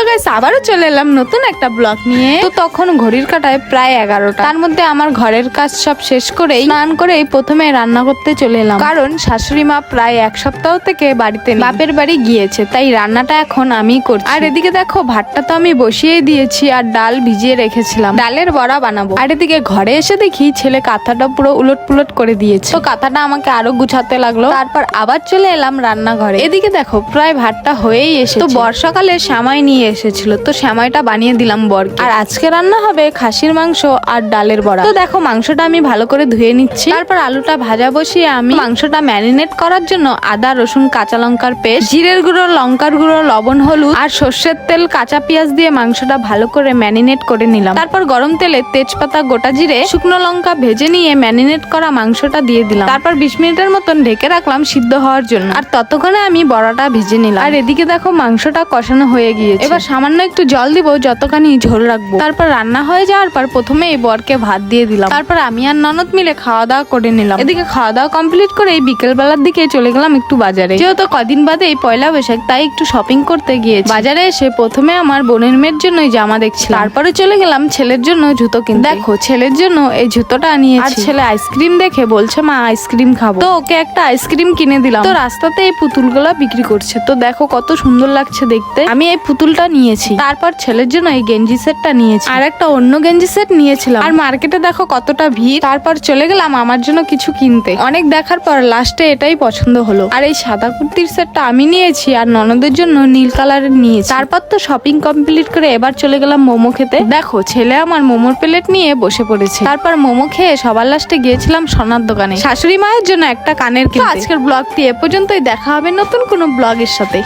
তো গাইস আবারও চলে এলাম নতুন একটা ব্লগ নিয়ে। তো তখন ঘড়ির কাঁটায় প্রায় 11টা। তার মধ্যে আমার ঘরের কাজ সব শেষ করেই স্নান করেই প্রথমে রান্না করতে চলে এলাম, কারণ শাশুড়ি মা প্রায় এক সপ্তাহ থেকে বাড়িতে নেই, বাপের বাড়ি গিয়েছে, তাই রান্নাটা এখন আমি করছি। আর এদিকে দেখো ভাতটা তো আমি বসিয়ে দিয়েছি আর ডাল ভিজিয়ে রেখেছিলাম, ডালের বড়া বানাবো। আর এদিকে ঘরে এসে দেখি ছেলে কাঁথাটা পুরো উলট পুলট করে দিয়েছে, তো কাঁথাটা আমাকে আরো গুছাতে লাগলো। তারপর আবার চলে এলাম রান্নাঘরে। এদিকে দেখো প্রায় ভাতটা হয়েই এসেছে। তো বর্ষাকালে শ্যামাই নিয়ে এসেছিল, তো শ্যামাইটা বানিয়ে দিলাম বরকে। আর আজকে রান্না হবে খাসির মাংস আর ডালের বড়া। তো দেখো মাংসটা আমি ভালো করে ধুয়ে নিচ্ছি, তারপর আলুটা ভাজা বসিয়ে আমি মাংসটা ম্যারিনেট করার জন্য আদা রসুন কাঁচা লঙ্কার পেস্ট, জিরের গুঁড়ো, লঙ্কার গুঁড়ো, লবণ, হলুদ আর সর্ষের তেল, কাঁচা পেঁয়াজ দিয়ে মাংসটা ভালো করে ম্যারিনেট করে নিলাম। তারপর গরম তেলে তেজপাতা, গোটা জিরে, শুকনো লঙ্কা ভেজে নিয়ে ম্যারিনেট করা মাংসটা দিয়ে দিলাম। তারপর 20 মিনিটের মতন ঢেকে রাখলাম সিদ্ধ হওয়ার জন্য। আর ততক্ষণে আমি বড়াটা ভেজে নিলাম। আর এদিকে দেখো মাংসটা কষানো হয়ে গিয়েছে, এবার সামান্য একটু জল দিব, যতখানি ঝোল রাখবো। তারপর রান্না হয়ে যাওয়ার পর প্রথমে এই বরকে ভাত দিয়ে দিলাম। তারপর আমি আর ননদ মিলে খাওয়া দাওয়া করে নিলাম। এদিকে খাওয়া দাওয়া কমপ্লিট করে এই বিকেল বেলার দিকে চলে গেলাম একটু বাজারে, যেহেতু কদিন বাদে এই পয়লা বৈশাখ, তাই একটু শপিং করতে গিয়েছি। বাজারে এসে প্রথমে আমার বোনের মেয়ের জন্যই জামা দেখছিলাম, তারপরে চলে গেলাম ছেলের জন্য জুতো কিনতে। দেখো ছেলের জন্য এই জুতোটা নিয়েছি। আর ছেলে আইসক্রিম দেখে বলছে মা আইসক্রিম খাবো, তো ওকে একটা আইসক্রিম কিনে দিলাম। তো রাস্তাতে এই পুতুলগুলা বিক্রি করছে, তো দেখো কত সুন্দর লাগছে দেখতে। আমি এই পুতুলটা নিয়েছি। তারপর ছেলের জন্য এই গেঞ্জি সেটটা নিয়েছি, আর একটা অন্য গেঞ্জি সেট নিয়েছিলাম। আর মার্কেটে দেখো কতটা ভিড়। তারপর চলে গেলাম আমার জন্য কিছু কিনতে। অনেক দেখার পর লাস্টে এটাই পছন্দ হলো। আর এই সাদা কুর্তির সেটটা আমি নিয়েছি, আর ননদের জন্য নীল কালারের নিয়েছি। তারপর তো শপিং কমপ্লিট করে এবার চলে গেলাম মোমো খেতে। দেখো ছেলে আমার মোমোর প্লেট নিয়ে বসে পড়েছে। তারপর মোমো খেয়ে সবার লাস্টে গিয়েছিলাম সোনার দোকানে শাশুড়ি মায়ের জন্য একটা কানের কিনতে। আজকের ব্লগটি এ পর্যন্তই, দেখা হবে নতুন কোনো ব্লগের সাথে।